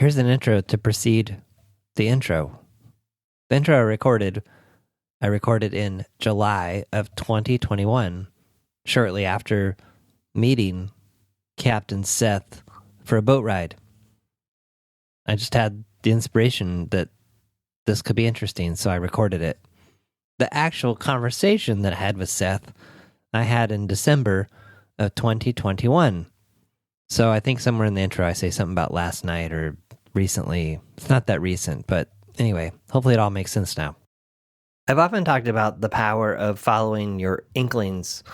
Here's an intro to precede the intro. The intro I recorded in July of 2021, shortly after meeting Captain Seth for a boat ride. I just had the inspiration that this could be interesting, so I recorded it. The actual conversation that I had with Seth, I had in December of 2021. So I think somewhere in the intro I say something about last night or recently. It's not that recent, but anyway, hopefully it all makes sense now. I've often talked about the power of following your inklings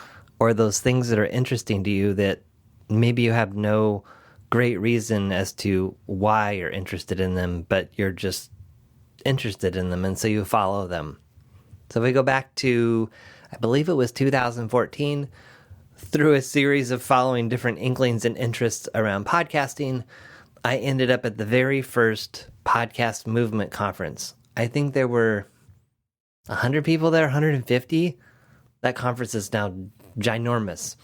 or those things that are interesting to you that maybe you have no great reason as to why you're interested in them, but you're just interested in them, and so you follow them. So if we go back to, I believe it was 2014, through a series of following different inklings and interests around podcasting, I ended up at the very first podcast movement conference. I think there were 100 people there, 150. That conference is now ginormous.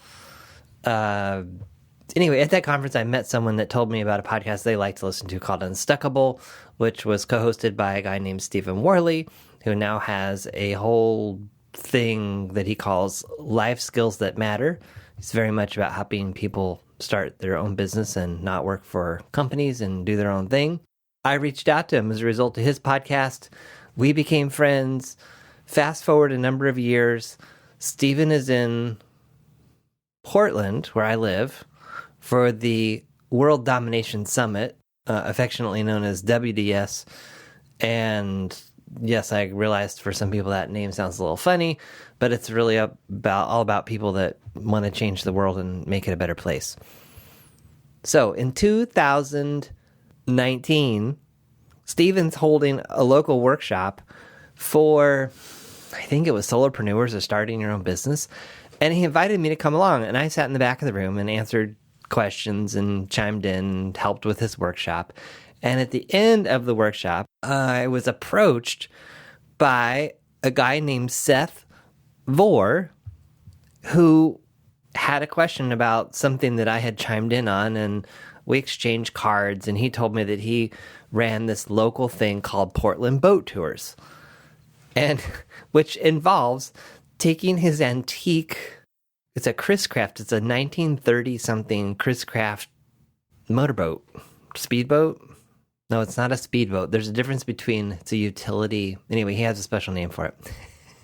Anyway, at that conference, I met someone that told me about a podcast they like to listen to called Unstuckable, which was co-hosted by a guy named Stephen Worley, who now has a whole thing that he calls Life Skills That Matter. It's very much about helping people start their own business and not work for companies and do their own thing. I reached out to him as a result of his podcast. We became friends. Fast forward a number of years, Stephen is in Portland, where I live, for the World Domination Summit, affectionately known as WDS. And yes, I realized for some people that name sounds a little funny, but it's really all about people that want to change the world and make it a better place. So in 2019, Stephen's holding a local workshop for, I think it was solopreneurs or starting your own business. And he invited me to come along, and I sat in the back of the room and answered questions and chimed in and helped with his workshop. And at the end of the workshop, I was approached by a guy named Seth Vore, who had a question about something that I had chimed in on, and we exchanged cards, and he told me that he ran this local thing called Portland Boat Tours, and which involves taking his antique, it's a Chris Craft, it's a 1930-something Chris Craft motorboat, speedboat. No, it's not a speedboat. There's a difference between, it's a utility. Anyway, he has a special name for it.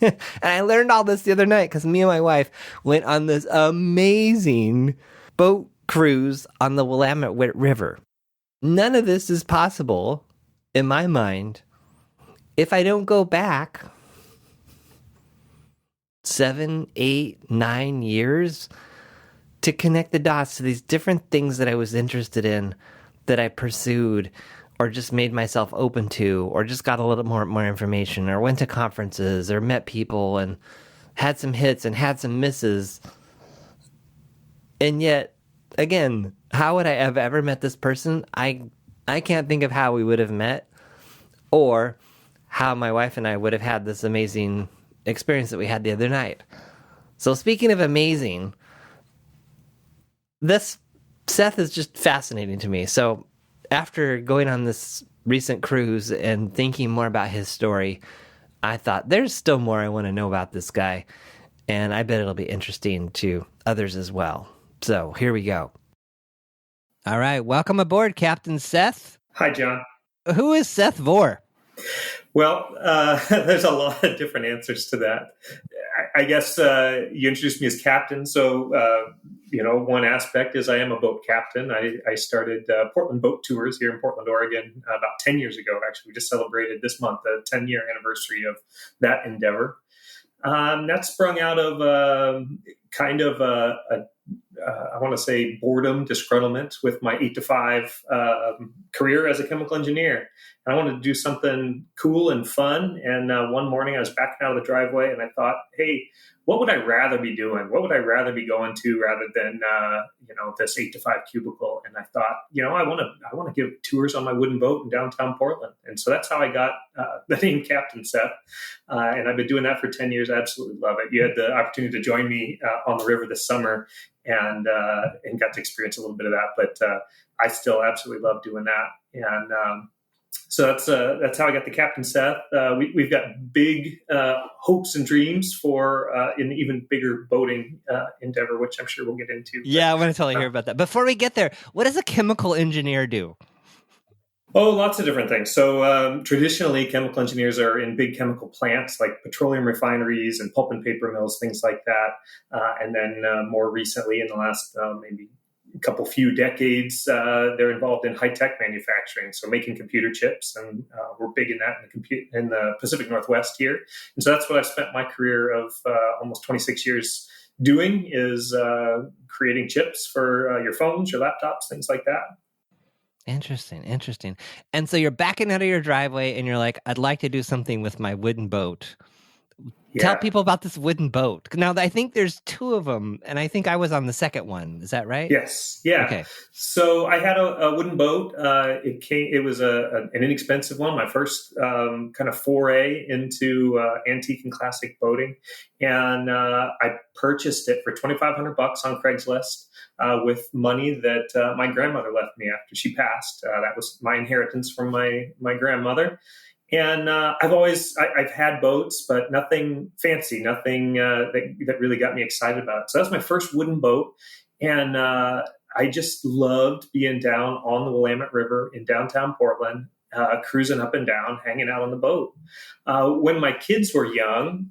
And I learned all this the other night because me and my wife went on this amazing boat cruise on the Willamette River. None of this is possible, in my mind, if I don't go back 7, 8, 9 years to connect the dots to these different things that I was interested in, that I pursued, or just made myself open to, or just got a little more information, or went to conferences, or met people, and had some hits and had some misses. And yet, again, how would I have ever met this person? I can't think of how we would have met, or how my wife and I would have had this amazing experience that we had the other night. So speaking of amazing, this Seth is just fascinating to me. So after going on this recent cruise and thinking more about his story, I thought there's still more I want to know about this guy, and I bet it'll be interesting to others as well. So here we go. All right, welcome aboard, Captain Seth. Hi, John. Who is Seth Vore? Well, there's a lot of different answers to that. I guess you introduced me as captain. So, one aspect is I am a boat captain. I started Portland Boat Tours here in Portland, Oregon, about 10 years ago. Actually, we just celebrated this month the 10-year anniversary of that endeavor. That sprung out of I want to say boredom, disgruntlement with my 8-to-5 career as a chemical engineer. And I wanted to do something cool and fun. And one morning I was backing out of the driveway and I thought, hey, what would I rather be doing? What would I rather be going to rather than, this 8-to-5 cubicle? And I thought, I want to give tours on my wooden boat in downtown Portland. And so that's how I got the name Captain Seth. And I've been doing that for 10 years. I absolutely love it. You had the opportunity to join me on the river this summer. and got to experience a little bit of that. But I still absolutely love doing that. And so that's how I got the Captain Seth. We've got big hopes and dreams for an even bigger boating endeavor, which I'm sure we'll get into. Yeah, I want to totally hear about that. Before we get there, what does a chemical engineer do? Oh, lots of different things. So traditionally, chemical engineers are in big chemical plants like petroleum refineries and pulp and paper mills, things like that. And then more recently, in the last maybe a couple few decades, they're involved in high tech manufacturing, so making computer chips, and we're big in that in the Pacific Northwest here. And so that's what I've spent my career of almost 26 years doing, is creating chips for your phones, your laptops, things like that. Interesting. And so you're backing out of your driveway and you're like, I'd like to do something with my wooden boat. Yeah. Tell people about this wooden boat. Now, I think there's two of them, and I think I was on the second one. Is that right? Yes. Yeah. Okay. So I had a wooden boat. It was an inexpensive one, my first kind of foray into antique and classic boating. And I purchased it for $2,500 on Craigslist with money that my grandmother left me after she passed. That was my inheritance from my grandmother. And I've had boats, but nothing fancy, nothing that really got me excited about it. So that was my first wooden boat. And I just loved being down on the Willamette River in downtown Portland, cruising up and down, hanging out on the boat. When my kids were young,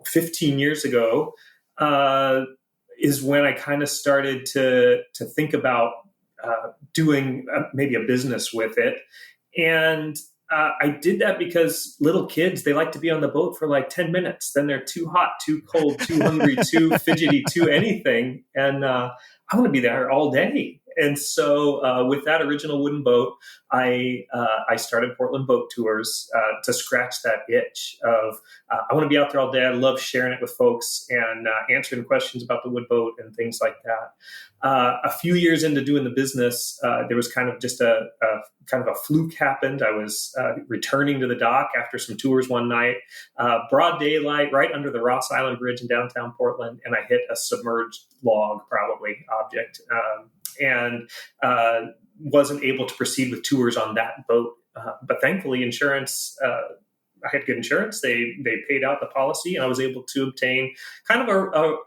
15 years ago, is when I kind of started to think about doing maybe a business with it. And I did that because little kids, they like to be on the boat for like 10 minutes. Then they're too hot, too cold, too hungry, too fidgety, too anything. And I want to be there all day. And so with that original wooden boat, I started Portland Boat Tours to scratch that itch of I want to be out there all day. I love sharing it with folks and answering questions about the wood boat and things like that. A few years into doing the business, there was kind of just a fluke happened. I was returning to the dock after some tours one night, broad daylight, right under the Ross Island Bridge in downtown Portland, and I hit a submerged log, probably object, and wasn't able to proceed with tours on that boat. But thankfully, insurance. I had good insurance. They paid out the policy, and I was able to obtain kind of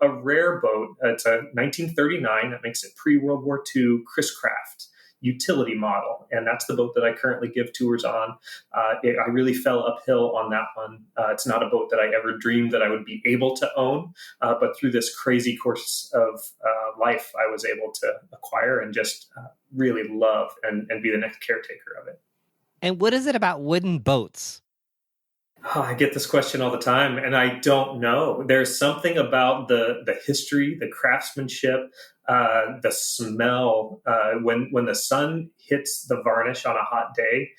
a rare boat. It's a 1939. That makes it pre-World War II Chris Craft utility model, and that's the boat that I currently give tours on. I really fell uphill on that one. It's not a boat that I ever dreamed that I would be able to own, but through this crazy course of life, I was able to acquire and just really love and be the next caretaker of it. And what is it about wooden boats? Oh, I get this question all the time, and I don't know. There's something about the history, the craftsmanship, the smell. When the sun hits the varnish on a hot day,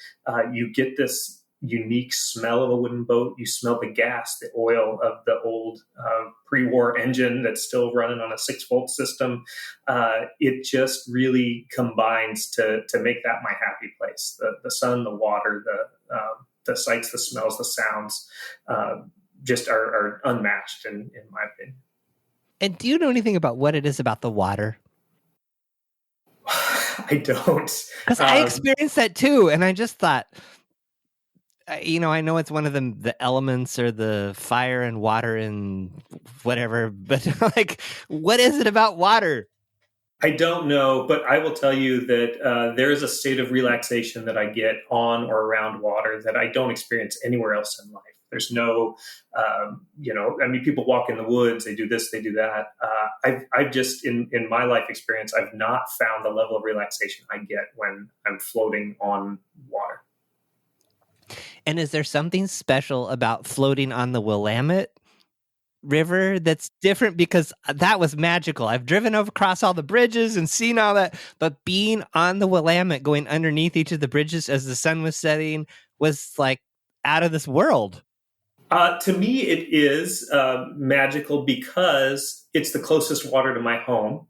you get this unique smell of a wooden boat. You smell the gas, the oil of the old pre-war engine that's still running on a 6-volt system. It just really combines to make that my happy place. The sun, the water, the sights, the smells, the sounds just are unmatched in my opinion. And do you know anything about what it is about the water? I don't. Because I experienced that too. And I just thought, I know it's one of the elements or the fire and water and whatever, but like, what is it about water? I don't know, but I will tell you that there is a state of relaxation that I get on or around water that I don't experience anywhere else in life. There's no, people walk in the woods, they do this, they do that. I've just, in my life experience, I've not found the level of relaxation I get when I'm floating on water. And is there something special about floating on the Willamette River that's different? Because that was magical. I've driven across all the bridges and seen all that, but being on the Willamette, going underneath each of the bridges as the sun was setting, was like out of this world. To me, it is magical because it's the closest water to my home.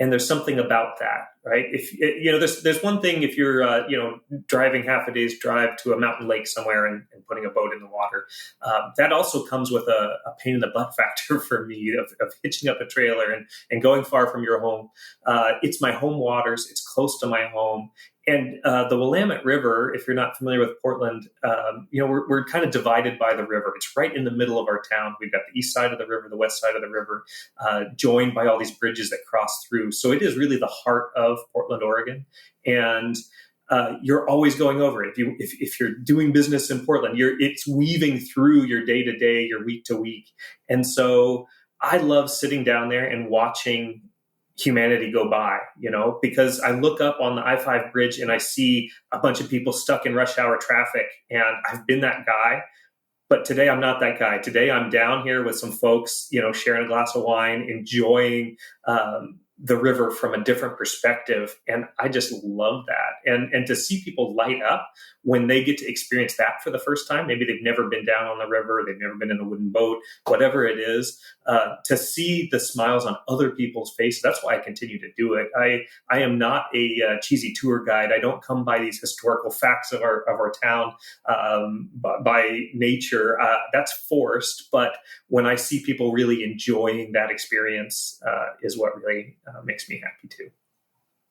And there's something about that, right? If there's one thing if you're driving half a day's drive to a mountain lake somewhere and putting a boat in the water. That also comes with a pain in the butt factor for me of hitching up a trailer and going far from your home. It's my home waters. It's close to my home. And the Willamette River, if you're not familiar with Portland, we're kind of divided by the river. It's right in the middle of our town. We've got the east side of the river, the west side of the river, joined by all these bridges that cross through. So it is really the heart of Portland, Oregon. And you're always going over it. If you're doing business in Portland, it's weaving through your day to day, your week to week. And so I love sitting down there and watching humanity go by, because I look up on the I-5 bridge and I see a bunch of people stuck in rush hour traffic, and I've been that guy. But today I'm not that guy. Today I'm down here with some folks, sharing a glass of wine, enjoying the river from a different perspective. And I just love that. And to see people light up when they get to experience that for the first time, maybe they've never been down on the river, they've never been in a wooden boat, whatever it is, to see the smiles on other people's faces. That's why I continue to do it. I am not a cheesy tour guide. I don't come by these historical facts of our town by nature. That's forced. But when I see people really enjoying that experience is what really makes me happy too.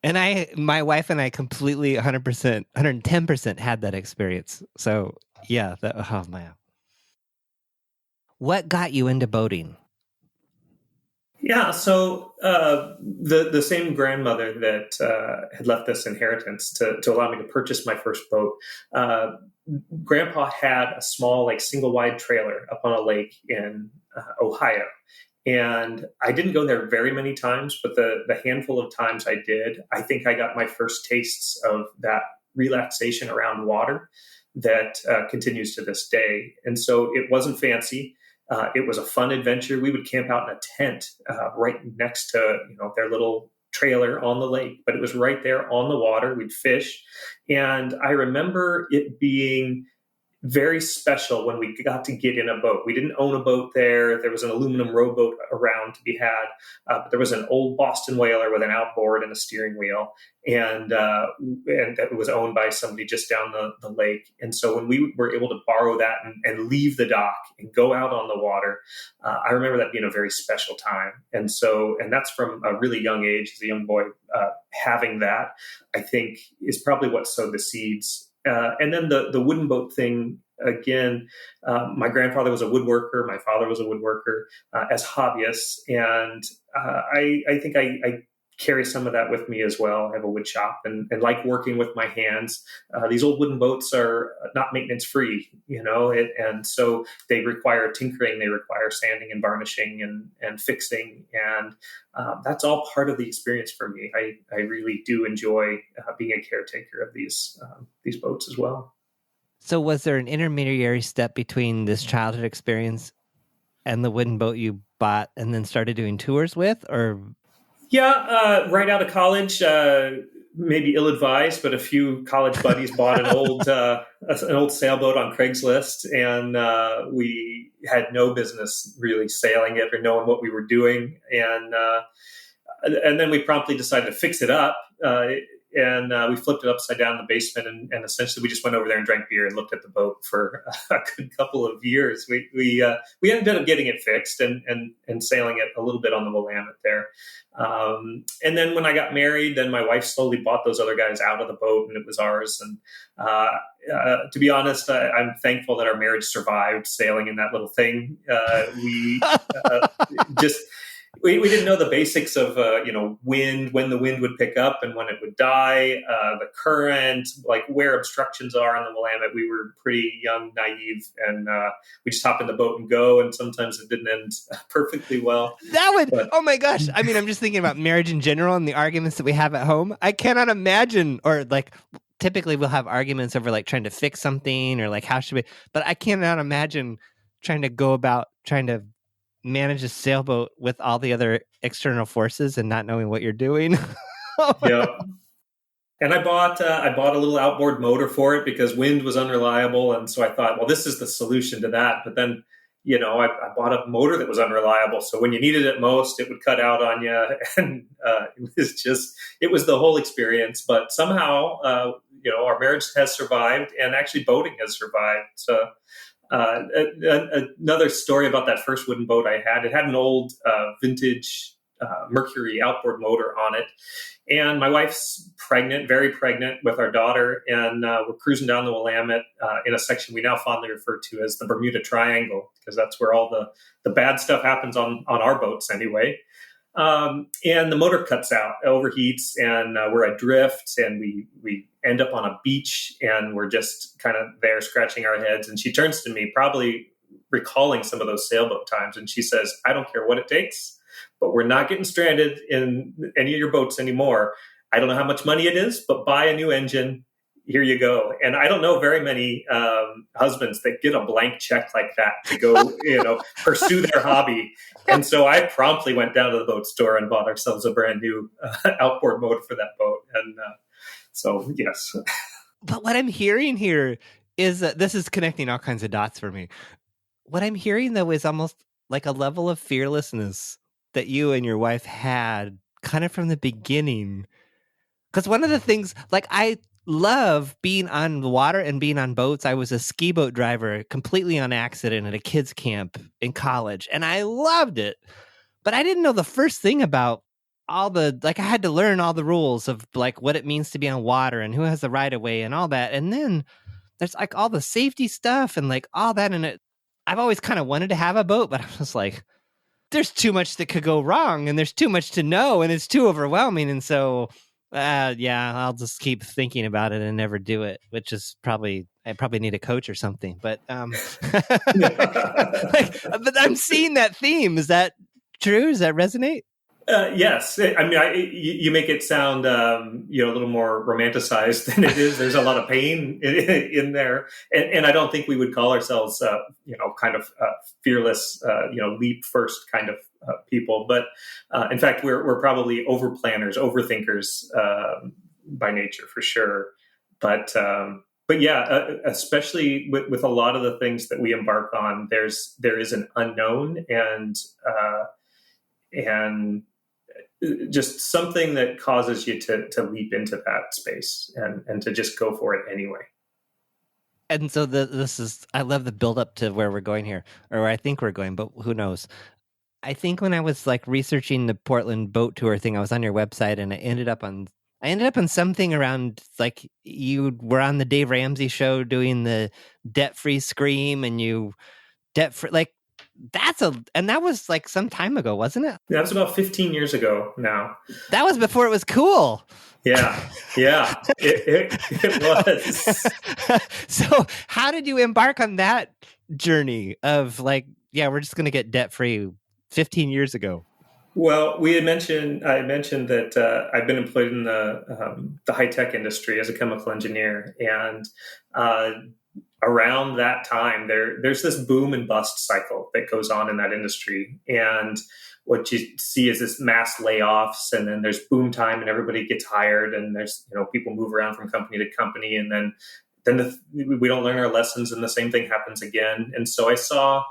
And my wife and I completely 100%, 110% had that experience. So yeah, oh man. What got you into boating? Yeah, so the same grandmother that had left this inheritance to allow me to purchase my first boat, Grandpa had a small, single wide trailer up on a lake in Ohio. And I didn't go there very many times, but the handful of times I did, I think I got my first tastes of that relaxation around water that continues to this day. And so it wasn't fancy. It was a fun adventure. We would camp out in a tent right next to their little trailer on the lake, but it was right there on the water. We'd fish. And I remember it being very special when we got to get in a boat. We didn't own a boat there. There was an aluminum rowboat around to be had. But there was an old Boston whaler with an outboard and a steering wheel. And that was owned by somebody just down the lake. And so when we were able to borrow that and leave the dock and go out on the water, I remember that being a very special time. And that's from a really young age, as a young boy, having that, I think, is probably what sowed the seeds. And then the wooden boat thing, again, my grandfather was a woodworker. My father was a woodworker as hobbyists. And I think I carry some of that with me as well. I have a wood shop and like working with my hands. These old wooden boats are not maintenance free, and so they require tinkering, they require sanding and varnishing and fixing. And that's all part of the experience for me. I really do enjoy being a caretaker of these boats as well. So was there an intermediary step between this childhood experience and the wooden boat you bought and then started doing tours with, or? Yeah, right out of college, maybe ill-advised, but a few college buddies bought an old sailboat on Craigslist, and we had no business really sailing it or knowing what we were doing, and then we promptly decided to fix it up. And we flipped it upside down in the basement, and essentially we just went over there and drank beer and looked at the boat for a good couple of years. We ended up getting it fixed and sailing it a little bit on the Willamette there. And then when I got married, then my wife slowly bought those other guys out of the boat, and it was ours. And to be honest, I'm thankful that our marriage survived sailing in that little thing. We didn't know the basics of, wind, when the wind would pick up and when it would die, the current, like where obstructions are on the Willamette. We were pretty young, naive, and we just hop in the boat and go. And sometimes it didn't end perfectly well. Oh my gosh. I mean, I'm just thinking about marriage in general and the arguments that we have at home. I cannot imagine, or typically we'll have arguments over trying to fix something or how should we, but I cannot imagine trying to go about trying to manage a sailboat with all the other external forces and not knowing what you're doing. Yeah. And I bought a little outboard motor for it because wind was unreliable. And so I thought, well, this is the solution to that. But then, I bought a motor that was unreliable. So when you needed it most, it would cut out on you. And it was the whole experience. But somehow, our marriage has survived, and actually boating has survived. So another story about that first wooden boat I had, it had an old vintage Mercury outboard motor on it. And my wife's pregnant, very pregnant with our daughter. And we're cruising down the Willamette in a section we now fondly refer to as the Bermuda Triangle, because that's where all the bad stuff happens on our boats anyway. And the motor cuts out, overheats, and we're adrift, and we end up on a beach, and we're just kind of there scratching our heads. And she turns to me, probably recalling some of those sailboat times, and she says, "I don't care what it takes, but we're not getting stranded in any of your boats anymore. I don't know how much money it is, but buy a new engine. Here you go." And I don't know very many husbands that get a blank check like that to go, pursue their hobby. And so I promptly went down to the boat store and bought ourselves a brand new outboard motor for that boat. And so, yes. But what I'm hearing here is that this is connecting all kinds of dots for me. What I'm hearing, though, is almost like a level of fearlessness that you and your wife had kind of from the beginning. Because one of the things, like, I love being on the water and being on boats. I was a ski boat driver completely on accident at a kids camp in college, and I loved it. But I didn't know the first thing about I had to learn all the rules of like what it means to be on water and who has the right of way and all that. And then there's like all the safety stuff and like all that. And I've always kind of wanted to have a boat, but I was like, there's too much that could go wrong, and there's too much to know, and it's too overwhelming. And so I'll just keep thinking about it and never do it, which is I probably need a coach or something. But but I'm seeing that theme. Is that true? Does that resonate? Yes. I mean, you make it sound, a little more romanticized than it is. There's a lot of pain in there. And I don't think we would call ourselves, kind of fearless, leap first kind of people. But in fact, we're probably over planners, overthinkers by nature, for sure. But yeah, especially with a lot of the things that we embark on, there is an unknown and just something that causes you to leap into that space and to just go for it anyway. And so I love the build up to where we're going here, or where I think we're going, but who knows? I think when I was like researching the Portland boat tour thing, I was on your website and I ended up on something around like you were on the Dave Ramsey show doing the debt-free scream, and you debt-free, like that was like some time ago, wasn't it? That was about 15 years ago now. That was before it was cool. Yeah, it was. So how did you embark on that journey of like, we're just going to get debt-free 15 years ago? Well, I mentioned that I've been employed in the high-tech industry as a chemical engineer. And around that time, there's this boom and bust cycle that goes on in that industry. And what you see is this mass layoffs, and then there's boom time and everybody gets hired, and there's, people move around from company to company, and then we don't learn our lessons, and the same thing happens again. And so I saw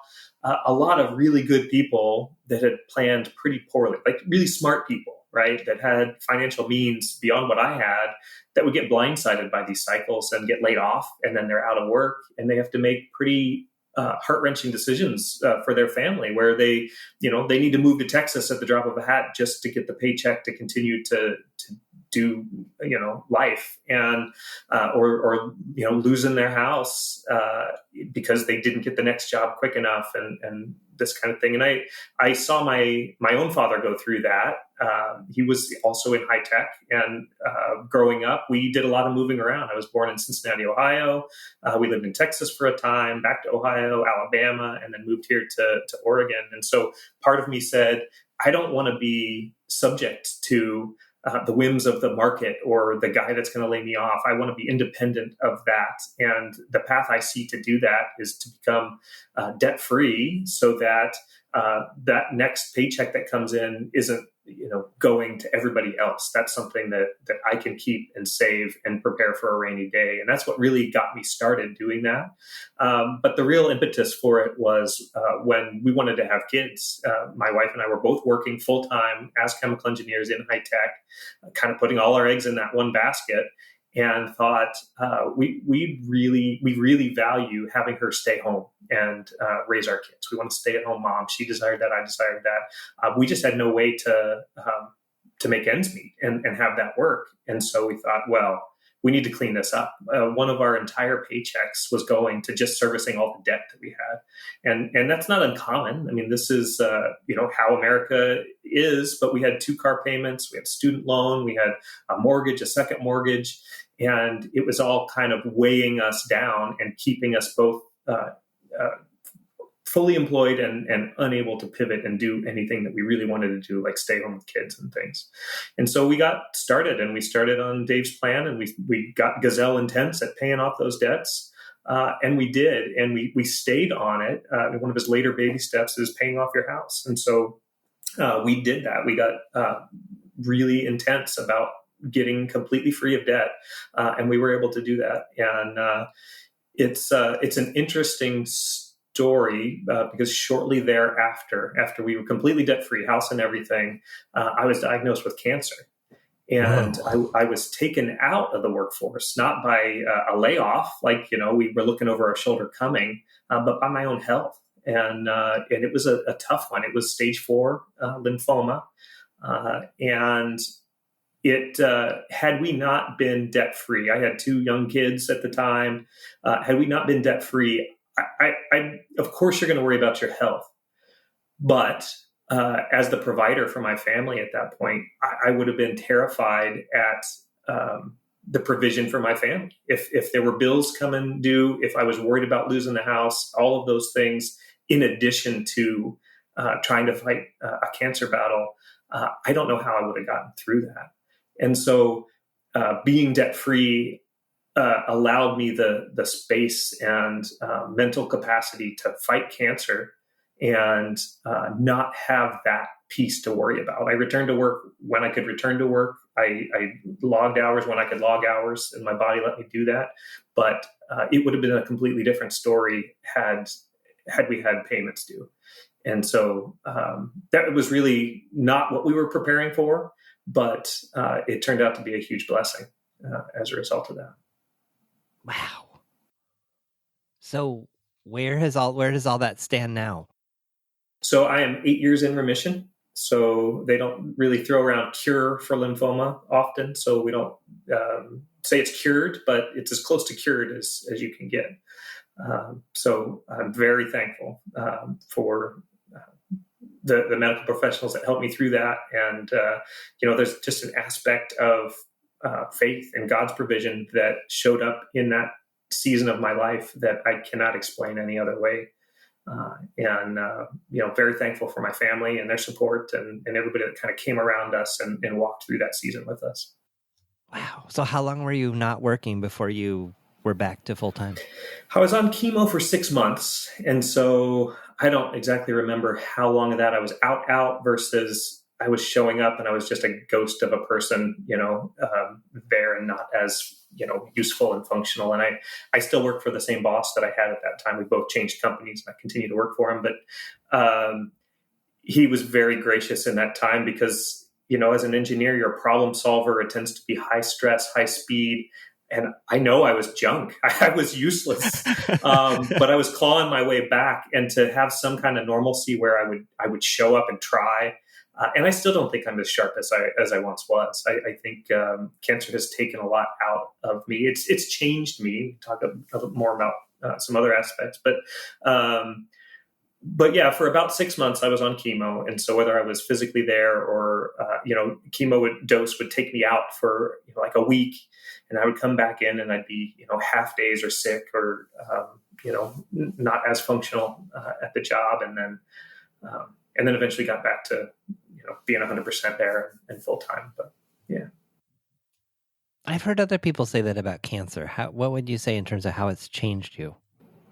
a lot of really good people that had planned pretty poorly, like really smart people, right, that had financial means beyond what I had, that would get blindsided by these cycles and get laid off, and then they're out of work, and they have to make pretty heart-wrenching decisions for their family, where they need to move to Texas at the drop of a hat just to get the paycheck to continue to do life, and or losing their house because they didn't get the next job quick enough, and this kind of thing. And I saw my own father go through that. He was also in high tech, and growing up, we did a lot of moving around. I was born in Cincinnati, Ohio. We lived in Texas for a time, back to Ohio, Alabama, and then moved here to Oregon. And so part of me said, I don't want to be subject to the whims of the market or the guy that's going to lay me off. I want to be independent of that. And the path I see to do that is to become debt-free, so that that next paycheck that comes in isn't going to everybody else. That's something that I can keep and save and prepare for a rainy day. And that's what really got me started doing that. But the real impetus for it was when we wanted to have kids. My wife and I were both working full time as chemical engineers in high tech, kind of putting all our eggs in that one basket. And thought we really value having her stay home and raise our kids. We want to stay at home mom. She desired that. I desired that. We just had no way to make ends meet and have that work. And so we thought, well, we need to clean this up. One of our entire paychecks was going to just servicing all the debt that we had. And that's not uncommon. I mean, this is, how America is, but we had 2 car payments, we had student loan, we had a mortgage, a second mortgage, and it was all kind of weighing us down and keeping us both fully employed and unable to pivot and do anything that we really wanted to do, like stay home with kids and things. And so we got started, and we started on Dave's plan, and we got gazelle intense at paying off those debts. And we did, and we stayed on it. One of his later baby steps is paying off your house. And so we did that. We got really intense about getting completely free of debt. And we were able to do that. And it's an interesting story because shortly thereafter, after we were completely debt-free, house and everything, I was diagnosed with cancer. And I was taken out of the workforce, not by a layoff, like, we were looking over our shoulder coming, but by my own health. And it was a tough one. It was stage 4 lymphoma. And it had we not been debt-free, I had 2 young kids at the time. Had we not been debt-free, I of course, you're going to worry about your health. But as the provider for my family at that point, I would have been terrified at the provision for my family. If there were bills coming due, if I was worried about losing the house, all of those things, in addition to trying to fight a cancer battle, I don't know how I would have gotten through that. And so being debt-free allowed me the space and mental capacity to fight cancer and not have that piece to worry about. I returned to work when I could return to work. I logged hours when I could log hours, and my body let me do that. But it would have been a completely different story had we had payments due. And so that was really not what we were preparing for, but it turned out to be a huge blessing as a result of that. Wow. So where does all that stand now? So I am 8 years in remission. So they don't really throw around cure for lymphoma often. So we don't say it's cured, but it's as close to cured as you can get. So I'm very thankful for the medical professionals that helped me through that. And, there's just an aspect of faith and God's provision that showed up in that season of my life that I cannot explain any other way. Very thankful for my family and their support and everybody that kind of came around us and walked through that season with us. Wow. So how long were you not working before you were back to full time? I was on chemo for 6 months. And so I don't exactly remember how long of that I was out versus I was showing up and I was just a ghost of a person, there and not as, useful and functional. And I still work for the same boss that I had at that time. We both changed companies and I continue to work for him. But he was very gracious in that time because, as an engineer, you're a problem solver. It tends to be high stress, high speed. And I know I was junk. I was useless, but I was clawing my way back. And to have some kind of normalcy where I would show up and try. And I still don't think I'm as sharp as I once was. I think cancer has taken a lot out of me. It's changed me. Talk a little more about some other aspects, but yeah, for about 6 months I was on chemo, and so whether I was physically there or chemo dose would take me out for like a week, and I would come back in and I'd be half days or sick or not as functional at the job, and then eventually got back to being 100% there and full time. But yeah, I've heard other people say that about cancer. What would you say in terms of how it's changed you?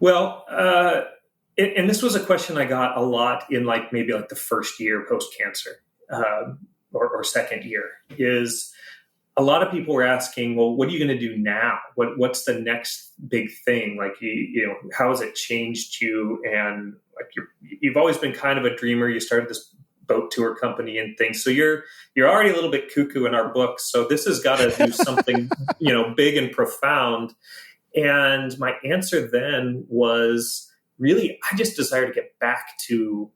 Well, And this was a question I got a lot in maybe the first year post cancer, or second year. Is a lot of people were asking, well, what are you going to do now? What's the next big thing? How has it changed you? And you've always been kind of a dreamer. You started this boat tour company and things, so you're already a little bit cuckoo in our book. So this has got to do something, big and profound. And my answer then was really, I just desire to get back to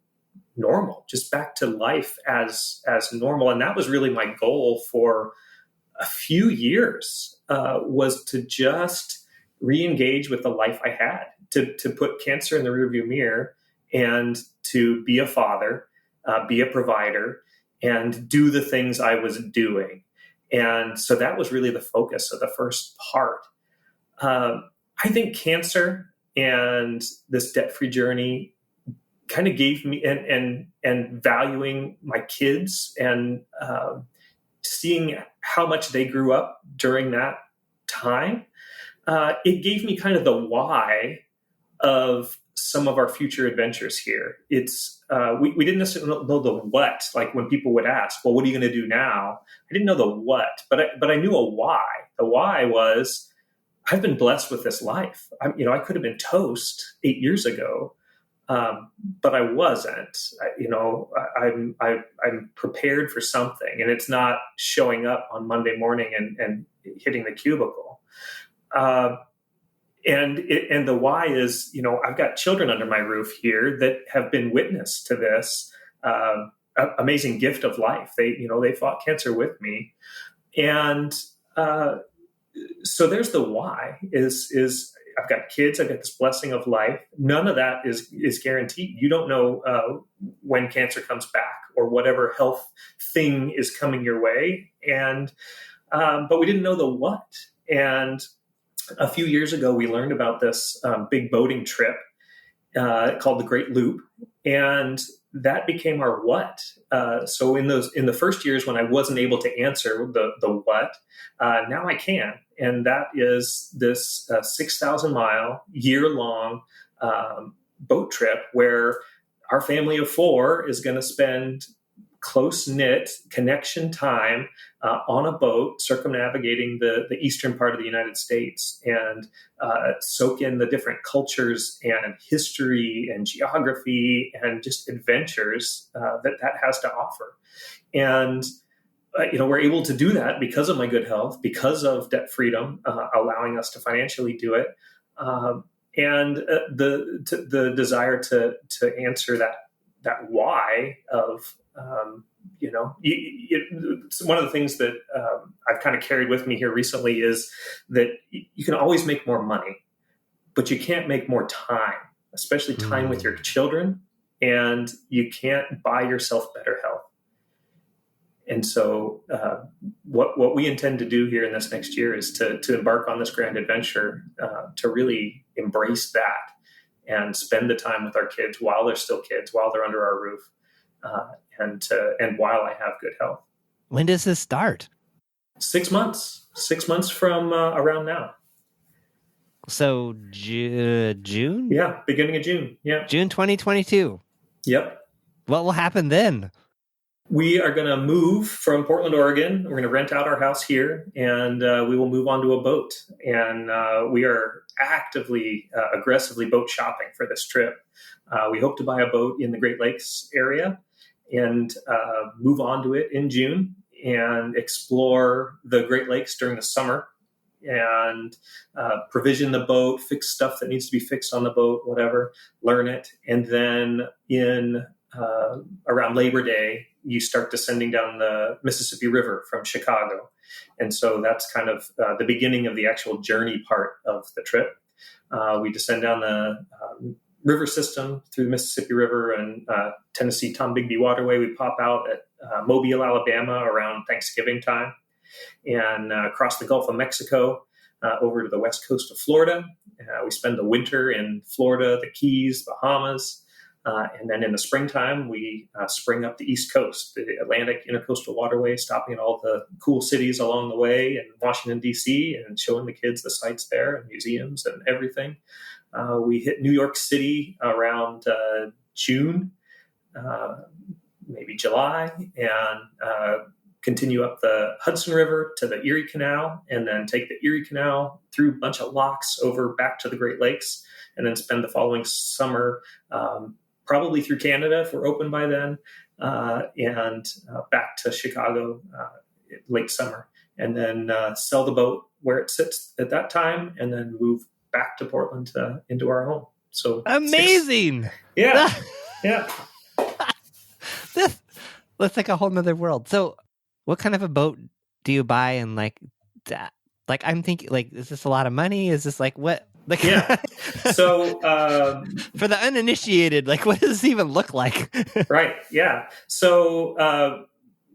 normal, just back to life as normal. And that was really my goal for a few years, was to just re-engage with the life I had, to put cancer in the rearview mirror and to be a father, be a provider, and do the things I was doing. And so that was really the focus of the first part. I think cancer and this debt-free journey kind of gave me, and valuing my kids and seeing how much they grew up during that time, it gave me kind of the why of some of our future adventures here. It's we didn't necessarily know the what. Like when people would ask, well, what are you going to do now? I didn't know the what, but I knew a why. The why was, I've been blessed with this life. I could have been toast 8 years ago, but I wasn't. I'm prepared for something, and it's not showing up on Monday morning and hitting the cubicle. And the why is, I've got children under my roof here that have been witness to this amazing gift of life. They fought cancer with me, and so there's the why. Is I've got kids. I've got this blessing of life. None of that is guaranteed. You don't know when cancer comes back or whatever health thing is coming your way. And but we didn't know the what. And a few years ago, we learned about this big boating trip called the Great Loop, and that became our what. So in the first years when I wasn't able to answer the what, now I can, and that is this 6,000-mile, year-long boat trip where our family of four is going to spend close-knit connection time on a boat circumnavigating the eastern part of the United States, and soak in the different cultures and history and geography and just adventures that has to offer. And we're able to do that because of my good health, because of debt freedom, allowing us to financially do it, and the desire to answer that why of one of the things that I've kind of carried with me here recently is that you can always make more money, but you can't make more time, especially time with your children, and you can't buy yourself better health. And so what we intend to do here in this next year is to embark on this grand adventure, to really embrace that and spend the time with our kids while they're still kids, while they're under our roof. And while I have good health. When does this start? 6 months. 6 months from around now. So June? Yeah, beginning of June. Yeah, June 2022. Yep. What will happen then? We are going to move from Portland, Oregon. We're going to rent out our house here, and we will move onto a boat. And we are actively, aggressively boat shopping for this trip. We hope to buy a boat in the Great Lakes area and move onto it in June and explore the Great Lakes during the summer, and provision the boat, fix stuff that needs to be fixed on the boat, whatever, learn it. And then in around Labor Day, you start descending down the Mississippi River from Chicago. And so that's kind of the beginning of the actual journey part of the trip. We descend down the river system through the Mississippi River and Tennessee Tombigbee Waterway. We pop out at Mobile, Alabama around Thanksgiving time, and across the Gulf of Mexico over to the west coast of Florida. We spend the winter in Florida, the Keys, Bahamas, And then in the springtime, we spring up the East Coast, the Atlantic Intercoastal Waterway, stopping at all the cool cities along the way in Washington, D.C., and showing the kids the sights there and museums and everything. We hit New York City around June, maybe July, and continue up the Hudson River to the Erie Canal, and then take the Erie Canal through a bunch of locks over back to the Great Lakes, and then spend the following summer probably through Canada if we're open by then, and back to Chicago late summer, and then sell the boat where it sits at that time, and then move back to Portland into our home. So amazing. Yeah. Yeah. That's like a whole nother world. So what kind of a boat do you buy? And like I'm thinking, like, is this a lot of money? Is this like what? Like, yeah. So for the uninitiated, like, what does this even look like? Right. Yeah. So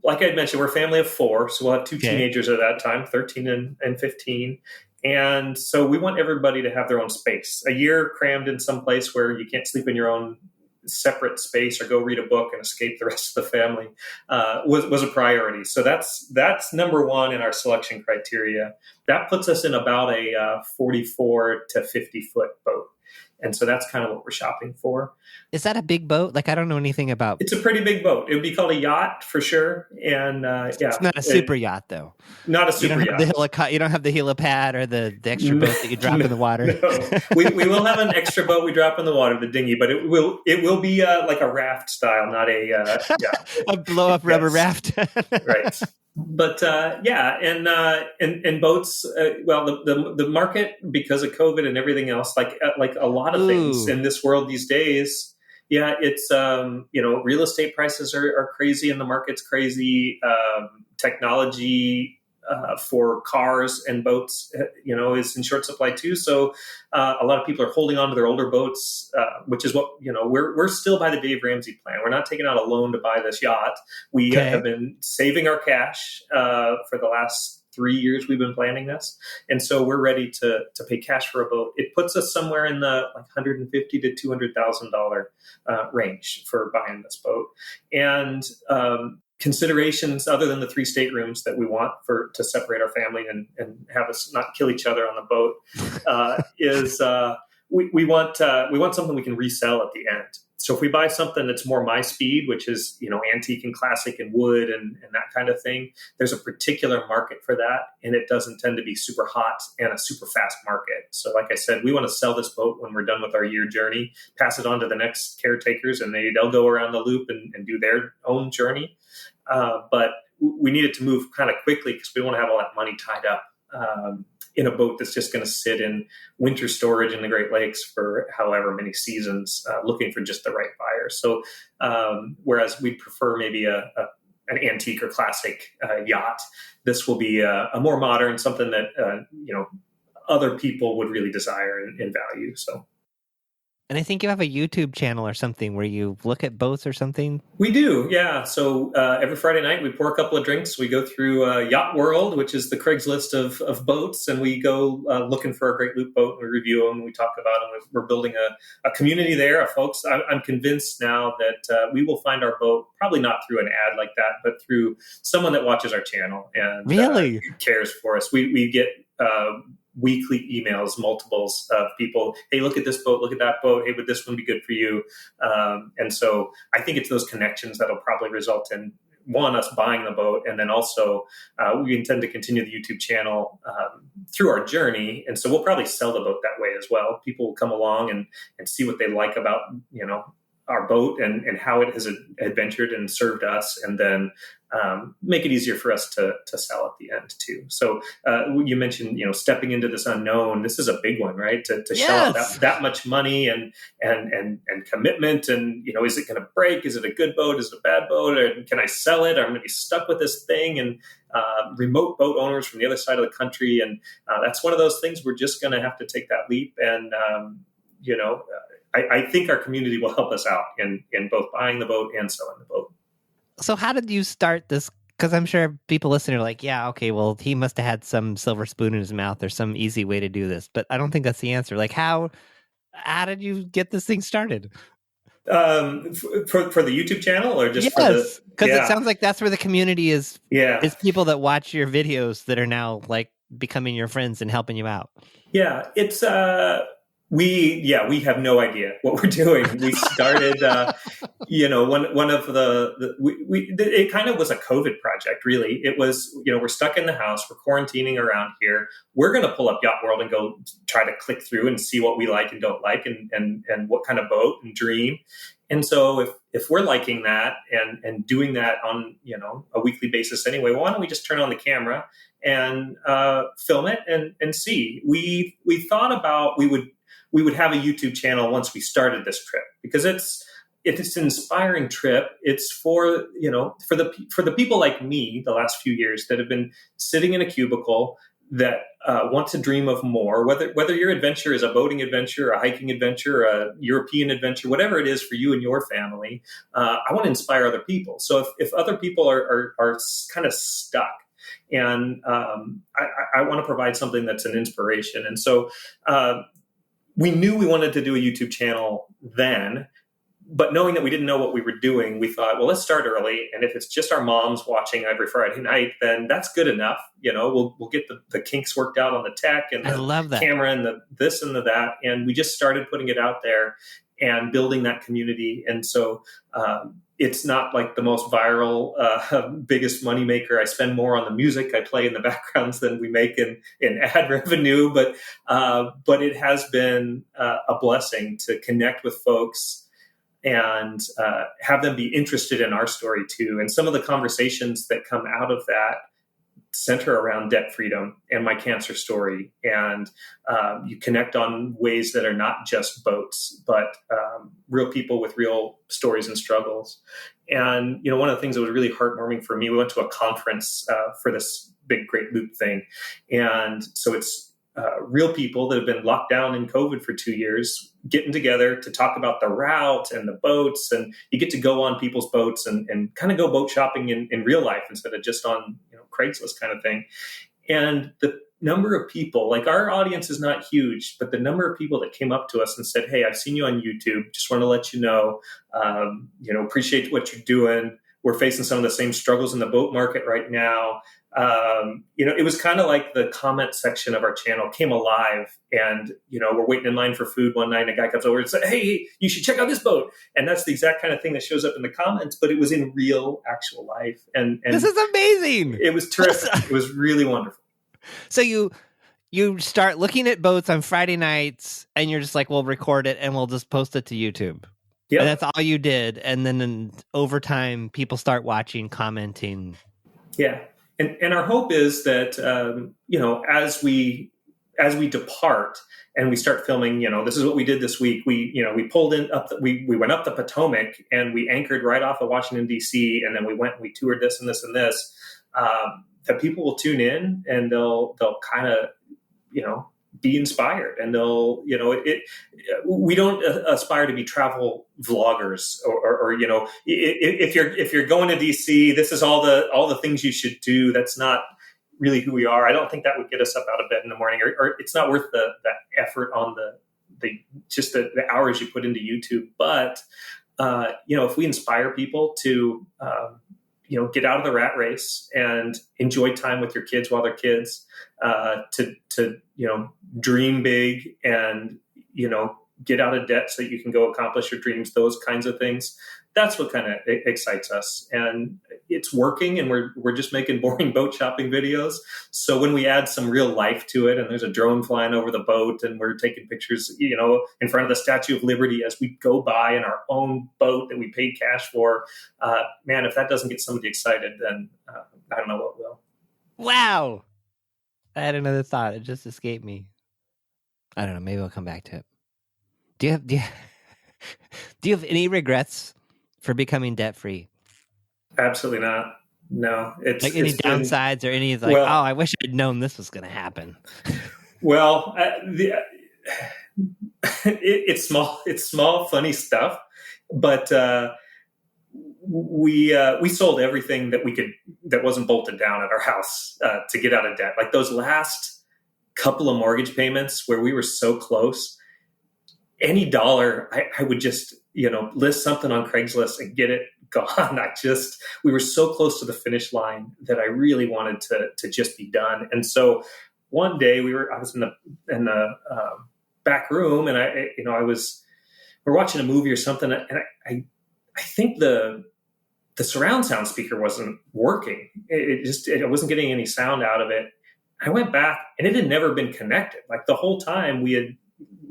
like I mentioned, we're a family of 4, so we'll have 2 teenagers at that time, 13 and 15. And so we want everybody to have their own space. A year crammed in some place where you can't sleep in your own separate space or go read a book and escape the rest of the family was a priority. So that's number 1 in our selection criteria. That puts us in about a 44 to 50 foot boat. And so that's kind of what we're shopping for. Is that a big boat? Like, I don't know anything about. It's a pretty big boat. It would be called a yacht for sure. And it's not a super yacht, though. Not a super yacht. You don't have the helipad or the extra boat that you drop in the water. No. We will have an extra boat we drop in the water, the dinghy, but it will be like a raft style, not a a blow up rubber raft. Right. But and boats. Well, the market, because of COVID and everything else, like a lot of things in this world these days. Yeah, it's real estate prices are crazy and the market's crazy. Technology for cars and boats, is in short supply too. So a lot of people are holding on to their older boats, which is what, we're still by the Dave Ramsey plan. We're not taking out a loan to buy this yacht. We have been saving our cash for the last 3 years we've been planning this. And so we're ready to pay cash for a boat. It puts us somewhere in the like $150,000 to $200,000 range for buying this boat. And considerations other than the 3 staterooms that we want to separate our family and have us not kill each other on the boat is we want something we can resell at the end. So if we buy something that's more my speed, which is, antique and classic and wood and that kind of thing, there's a particular market for that. And it doesn't tend to be super hot and a super fast market. So like I said, we want to sell this boat when we're done with our year journey, pass it on to the next caretakers, and they'll go around the loop and do their own journey. But we need it to move kind of quickly because we don't want to have all that money tied up in a boat that's just going to sit in winter storage in the Great Lakes for however many seasons, looking for just the right buyer. So whereas we prefer maybe an antique or classic yacht, this will be a more modern, something that other people would really desire and value. So. And I think you have a YouTube channel or something where you look at boats or something. We do, yeah. So every Friday night we pour a couple of drinks. We go through Yacht World, which is the Craigslist of boats, and we go looking for a great loop boat, and we review them, and we talk about them. We're building a community there of folks. I'm convinced now that we will find our boat, probably not through an ad like that, but through someone that watches our channel and really cares for us. We get weekly emails, multiples of people. Hey, look at this boat, look at that boat. Hey, would this one be good for you? And so I think it's those connections that'll probably result in us buying the boat. And then also we intend to continue the YouTube channel through our journey. And so we'll probably sell the boat that way as well. People will come along and see what they like about, our boat and how it has adventured and served us, and then make it easier for us to sell at the end too. So you mentioned, stepping into this unknown. This is a big one, right? To shell out that much money and commitment. And, is it going to break? Is it a good boat? Is it a bad boat? Or can I sell it? Or I'm going to be stuck with this thing. And remote boat owners from the other side of the country. And that's one of those things we're just going to have to take that leap. And, I think our community will help us out in both buying the boat and selling the boat. So how did you start this? Because I'm sure people listening are like, yeah, okay, well, he must have had some silver spoon in his mouth or some easy way to do this. But I don't think that's the answer. Like, how did you get this thing started? For the YouTube channel or just for the, Yes, because it sounds like that's where the community is. yeah. Is people that watch your videos that are now like becoming your friends and helping you out. Yeah, it's we have no idea what we're doing. We started, one of it kind of was a COVID project. Really, it was, we're stuck in the house, we're quarantining around here. We're going to pull up Yacht World and go try to click through and see what we like and don't like, and what kind of boat and dream. And so if we're liking that and doing that on a weekly basis anyway, why don't we just turn on the camera and film it and see. We thought about we would have a YouTube channel once we started this trip, because it's an inspiring trip. It's for for the people like me the last few years that have been sitting in a cubicle that want to dream of more. Whether your adventure is a boating adventure, a hiking adventure, a European adventure, whatever it is for you and your family, I want to inspire other people. So if other people are kind of stuck, and I want to provide something that's an inspiration. And so we knew we wanted to do a YouTube channel then, but knowing that we didn't know what we were doing, we thought, well, let's start early. And if it's just our moms watching every Friday night, then that's good enough. We'll get the kinks worked out on the tech and the camera and the this and the that. And we just started putting it out there and building that community. And so it's not like the most viral, biggest moneymaker. I spend more on the music I play in the backgrounds than we make in ad revenue. But it has been a blessing to connect with folks and have them be interested in our story too. And some of the conversations that come out of that center around debt freedom and my cancer story. And you connect on ways that are not just boats, but real people with real stories and struggles. And, one of the things that was really heartwarming for me, we went to a conference for this big Great Loop thing. And so it's real people that have been locked down in COVID for 2 years, getting together to talk about the route and the boats. And you get to go on people's boats and kind of go boat shopping in real life instead of just on Craigslist kind of thing. And the number of people, like our audience is not huge, but the number of people that came up to us and said, hey, I've seen you on YouTube. Just want to let you know, appreciate what you're doing. We're facing some of the same struggles in the boat market right now. It was kind of like the comment section of our channel came alive, and, we're waiting in line for food one night and a guy comes over and said, hey, you should check out this boat. And that's the exact kind of thing that shows up in the comments, but it was in real actual life. And this is amazing. It was terrific. It was really wonderful. So you start looking at boats on Friday nights and you're just like, we'll record it and we'll just post it to YouTube. Yeah, that's all you did. And then over time, people start watching, commenting. Yeah. And our hope is that, as we depart and we start filming, this is what we did this week. We pulled in up, we went up the Potomac and we anchored right off of Washington, D.C. And then we went and we toured this and this and this, that people will tune in and they'll kind of, be inspired, and they'll, we don't aspire to be travel vloggers or if you're going to DC, this is all the things you should do. That's not really who we are. I don't think that would get us up out of bed in the morning, or it's not worth the effort on the hours you put into YouTube. But, if we inspire people to, get out of the rat race and enjoy time with your kids while they're kids, to dream big and, get out of debt so that you can go accomplish your dreams, those kinds of things. That's what kind of excites us. And it's working, and we're just making boring boat shopping videos. So when we add some real life to it, and there's a drone flying over the boat and we're taking pictures, in front of the Statue of Liberty as we go by in our own boat that we paid cash for, man, if that doesn't get somebody excited, then I don't know what will. Wow. I had another thought. It just escaped me. I don't know. Maybe I'll come back to it. Do you have any regrets for becoming debt free? Absolutely not. No, it's like any downsides or any like, I wish I'd known this was going to happen. Well, it's small, funny stuff, but we sold everything that wasn't bolted down at our house to get out of debt. Like those last couple of mortgage payments where we were so close. Any dollar, I would just, list something on Craigslist and get it gone. We were so close to the finish line that I really wanted to just be done. And so one day I was in the back room, and we're watching a movie or something, and I think the surround sound speaker wasn't working. I wasn't getting any sound out of it. I went back, and it had never been connected. Like the whole time we had,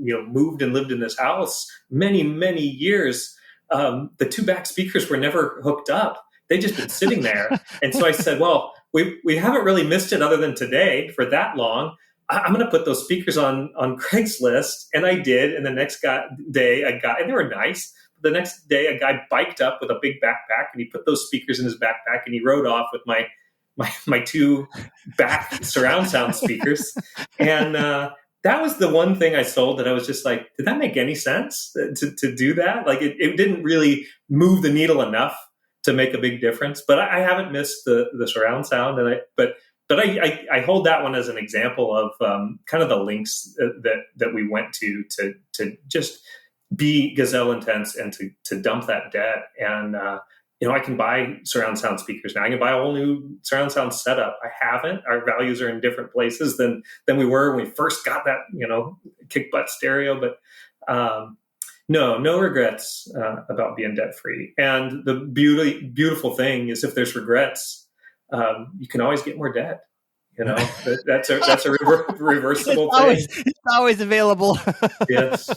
moved and lived in this house many, many years. The two back speakers were never hooked up. They'd just been sitting there. And so I said, well, we haven't really missed it other than today for that long. I'm going to put those speakers on Craigslist. And I did. And the next day, and they were nice. The next day, a guy biked up with a big backpack, and he put those speakers in his backpack, and he rode off with my two back surround sound speakers. And that was the one thing I sold that I was just like, did that make any sense to do that? Like it didn't really move the needle enough to make a big difference. But I haven't missed the surround sound, but I hold that one as an example of kind of the links that we went to just be gazelle intense and to dump that debt. And I can buy surround sound speakers now. I can buy a whole new surround sound setup. I haven't. Our values are in different places than we were when we first got that kick butt stereo. But no regrets about being debt free. And the beautiful thing is, if there's regrets, you can always get more debt. That's a reversible thing. It's always available. Yes.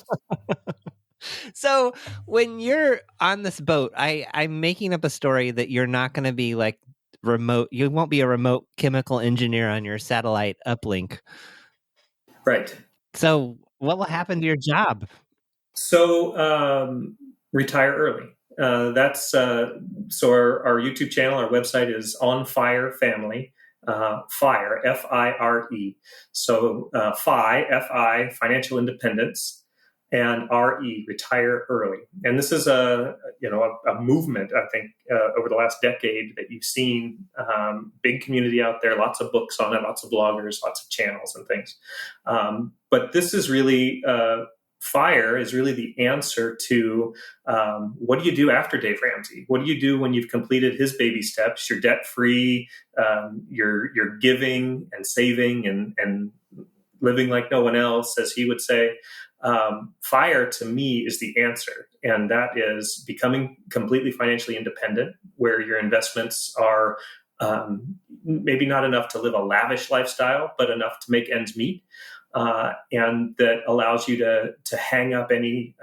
So when you're on this boat, I'm making up a story that you're not going to be like remote. You won't be a remote chemical engineer on your satellite uplink. Right. So what will happen to your job? So retire early. That's so our YouTube channel, our website is On Fire Family. FIRE, FIRE. So FI, financial independence, and RE, retire early. And this is a movement, I think, over the last decade that you've seen, big community out there, lots of books on it, lots of bloggers, lots of channels and things. But this is really, FIRE is really the answer to what do you do after Dave Ramsey? What do you do when you've completed his baby steps? You're debt free, you're giving and saving and living like no one else, as he would say. FIRE to me is the answer, and that is becoming completely financially independent, where your investments are maybe not enough to live a lavish lifestyle, but enough to make ends meet. And that allows you to hang up any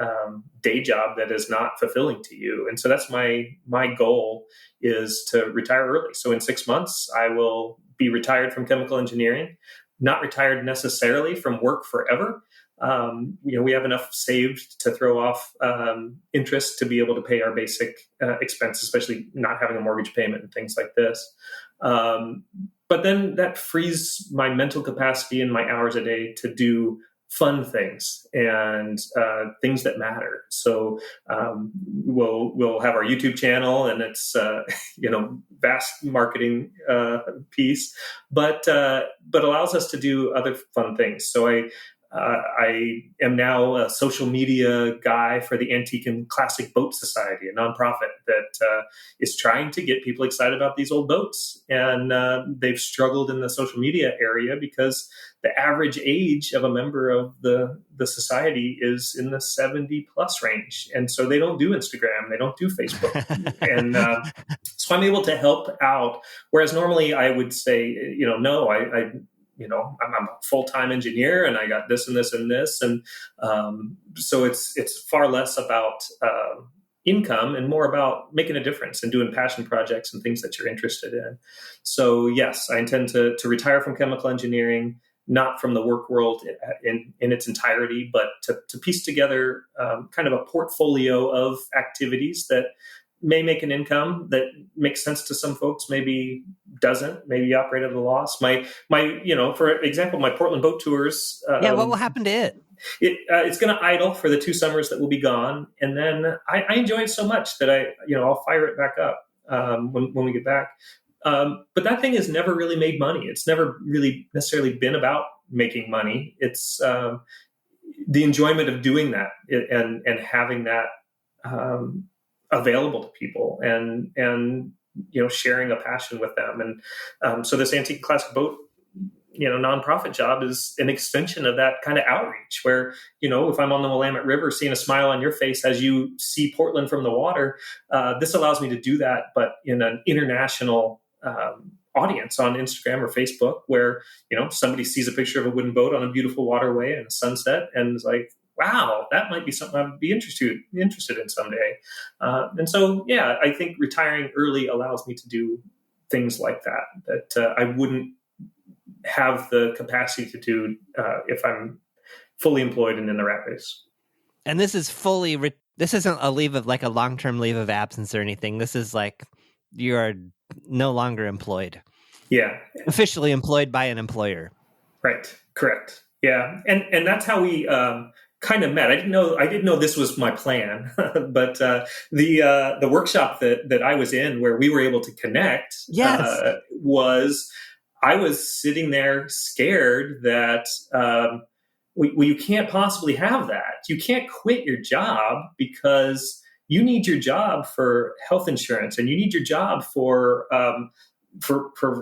day job that is not fulfilling to you. And so that's my goal, is to retire early. So in 6 months, I will be retired from chemical engineering, not retired necessarily from work forever. We have enough saved to throw off interest to be able to pay our basic expenses, especially not having a mortgage payment and things like this. But then that frees my mental capacity and my hours a day to do fun things and things that matter. So we'll have our YouTube channel, and it's vast marketing piece, but allows us to do other fun things. So I am now a social media guy for the Antique and Classic Boat Society, a nonprofit that is trying to get people excited about these old boats. And they've struggled in the social media area because the average age of a member of the society is in the 70 plus range. And so they don't do Instagram, they don't do Facebook. And so I'm able to help out. Whereas normally I would say, no, I'm a full-time engineer and I got this and this and this. And so it's far less about income and more about making a difference and doing passion projects and things that you're interested in. So yes, I intend to retire from chemical engineering, not from the work world in its entirety, but to piece together kind of a portfolio of activities that may make an income that makes sense to some folks, maybe doesn't, maybe operate at a loss. My for example, my Portland boat tours. What will happen to it? It's going to idle for the 2 summers that will be gone. And then I enjoy it so much that I'll fire it back up when we get back. But that thing has never really made money. It's never really necessarily been about making money. It's the enjoyment of doing that and having that available to people, and sharing a passion with them. And so this antique classic boat nonprofit job is an extension of that kind of outreach where, if I'm on the Willamette River, seeing a smile on your face as you see Portland from the water, this allows me to do that, but in an international audience on Instagram or Facebook, where, somebody sees a picture of a wooden boat on a beautiful waterway and a sunset and is like, wow, that might be something I'd be interested in someday. And so, yeah, I think retiring early allows me to do things like that I wouldn't have the capacity to do if I'm fully employed and in the rat race. And this is this isn't a leave of like a long-term leave of absence or anything. This is like you are no longer employed. Yeah. Officially employed by an employer. Right. Correct. Yeah. And that's how we kind of met. I didn't know this was my plan, but the workshop that I was in where we were able to connect was I was sitting there scared that you can't possibly have that. You can't quit your job because you need your job for health insurance, and you need your job for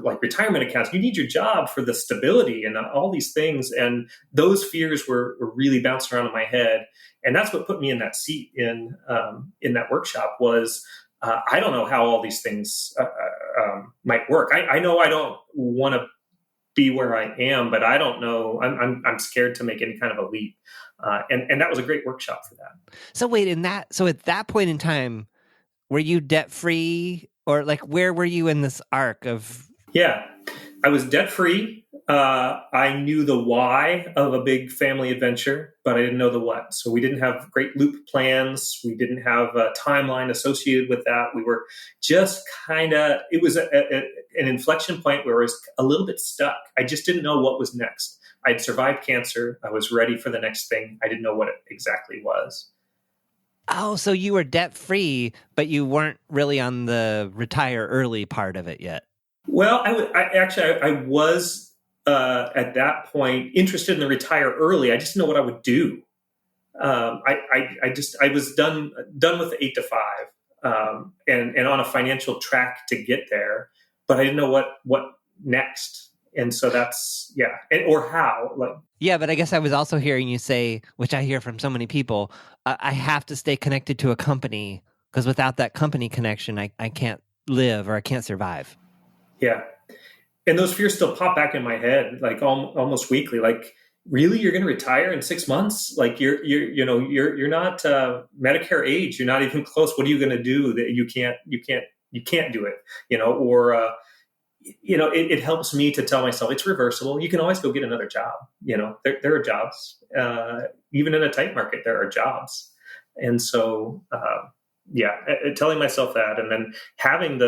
like retirement accounts. You need your job for the stability and all these things. And those fears were really bouncing around in my head. And that's what put me in that seat in that workshop was, I don't know how all these things might work. I know I don't want to be where I am, but I don't know. I'm scared to make any kind of a leap. And that was a great workshop for that. So wait, so at that point in time, were you debt free, or like where were you in this arc of? Yeah, I was debt free. I knew the why of a big family adventure, but I didn't know the what. So we didn't have great loop plans. We didn't have a timeline associated with that. We were just it was an inflection point where I was a little bit stuck. I just didn't know what was next. I'd survived cancer. I was ready for the next thing. I didn't know what it exactly was. Oh, so you were debt free, but you weren't really on the retire early part of it yet. Well, I was at that point interested in the retire early. I just didn't know what I would do. I was done with the 8 to 5, and on a financial track to get there, but I didn't know what next. And so that's or how. Yeah, but I guess I was also hearing you say, which I hear from so many people, I have to stay connected to a company because without that company connection, I can't live or I can't survive. Yeah. And those fears still pop back in my head, like almost weekly. Like, really, you're going to retire in 6 months? Like you're not Medicare age. You're not even close. What are you going to do that you can't do it? Or it helps me to tell myself it's reversible. You can always go get another job. There are jobs, even in a tight market, there are jobs. And so, telling myself that, and then having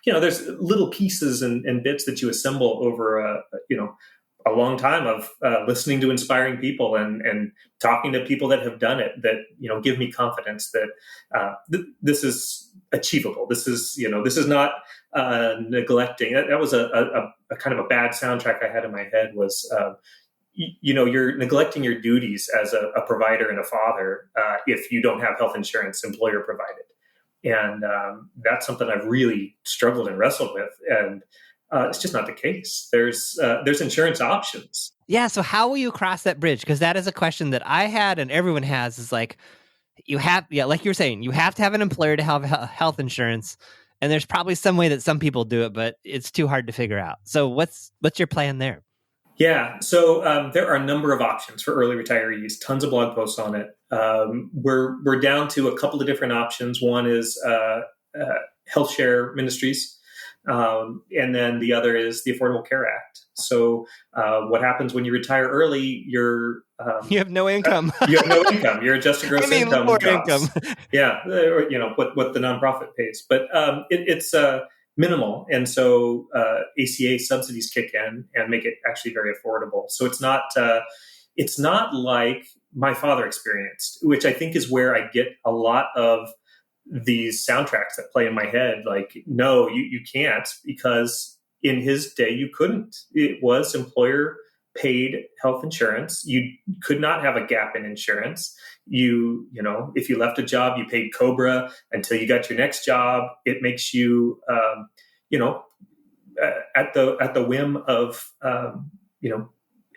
there's little pieces and bits that you assemble over a long time of listening to inspiring people and talking to people that have done it that, give me confidence that this is achievable. This is not neglecting. That was a kind of a bad soundtrack I had in my head was, you're neglecting your duties as a provider and a father if you don't have health insurance employer provided. And that's something I've really struggled and wrestled with. And it's just not the case. There's insurance options. Yeah. So how will you cross that bridge? Because that is a question that I had and everyone has is like, like you were saying, you have to have an employer to have health insurance. And there's probably some way that some people do it, but it's too hard to figure out. So what's your plan there? Yeah. So there are a number of options for early retirees, tons of blog posts on it. We're down to a couple of different options. One is health share ministries. And then the other is the Affordable Care Act. So what happens when you retire early? You have no income. You have no income. Your adjusted gross income drops. Income. Yeah, what the nonprofit pays, but it's minimal, and so ACA subsidies kick in and make it actually very affordable. So it's not like my father experienced, which I think is where I get a lot of these soundtracks that play in my head. Like, no, you can't, because in his day you couldn't. It was employer paid health insurance. You could not have a gap in insurance. If you left a job, you paid COBRA until you got your next job. It makes you, at the whim of,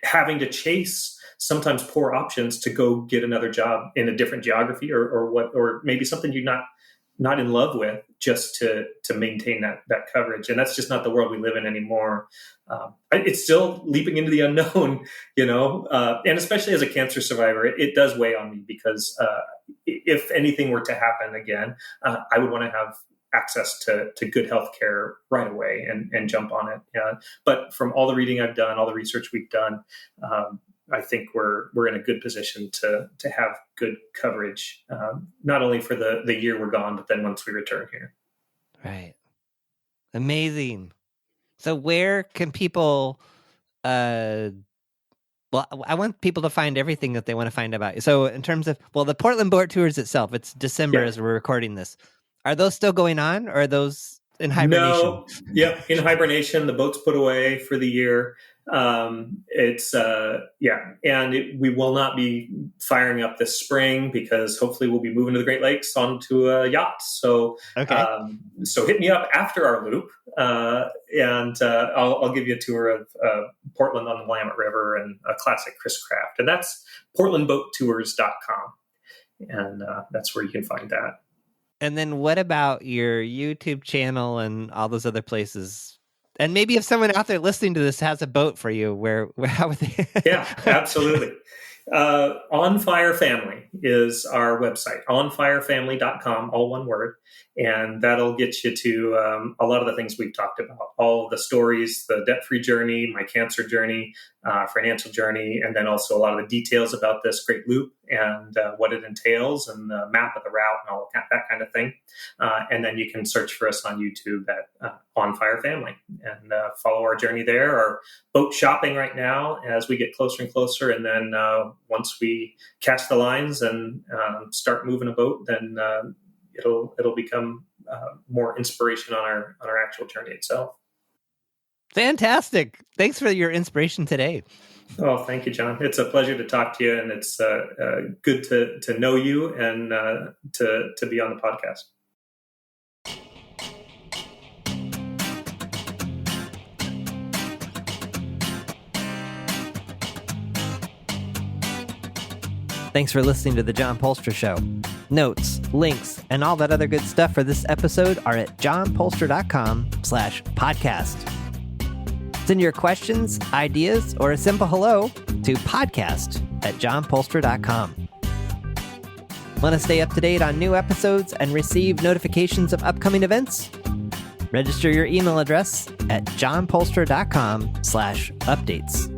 having to chase sometimes poor options to go get another job in a different geography or maybe something you're not in love with, just to maintain that coverage. And that's just not the world we live in anymore. It's still leaping into the unknown, and especially as a cancer survivor, it does weigh on me because if anything were to happen again, I would want to have access to good health care right away and jump on it. But from all the reading I've done, all the research we've done, I think we're in a good position to have good coverage, not only for the year we're gone, but then once we return here. Right. Amazing. So where can people, I want people to find everything that they want to find about you. So in terms of, the Portland Boat Tours itself, it's December as we're recording this. Are those still going on, or are those in hibernation? No. Yep. In hibernation, the boat's put away for the year. We will not be firing up this spring because hopefully we'll be moving to the Great Lakes onto a yacht. So, so hit me up after our loop, and I'll give you a tour of Portland on the Willamette River and a classic Chris Craft, and that's portlandboattours.com, and that's where you can find that. And then what about your YouTube channel and all those other places? And maybe if someone out there listening to this has a boat for you, how would they? Yeah, absolutely. On Fire Family is our website, onfirefamily.com, all one word. And that'll get you to a lot of the things we've talked about, all of the stories, the debt-free journey, my cancer journey, financial journey, and then also a lot of the details about this great loop and what it entails and the map of the route and all that kind of thing. And then you can search for us on YouTube at On Fire Family and follow our journey there. Our boat shopping right now as we get closer and closer. And then once we cast the lines and start moving a boat, then it'll become more inspiration on our actual journey itself. Fantastic. Thanks for your inspiration today. Oh, thank you, John. It's a pleasure to talk to you, and it's good to know you and to be on the podcast. Thanks for listening to The John Polster Show. Notes, links, and all that other good stuff for this episode are at johnpolster.com/podcast. Send your questions, ideas, or a simple hello to podcast@johnpolster.com. Want to stay up to date on new episodes and receive notifications of upcoming events? Register your email address at johnpolster.com/updates.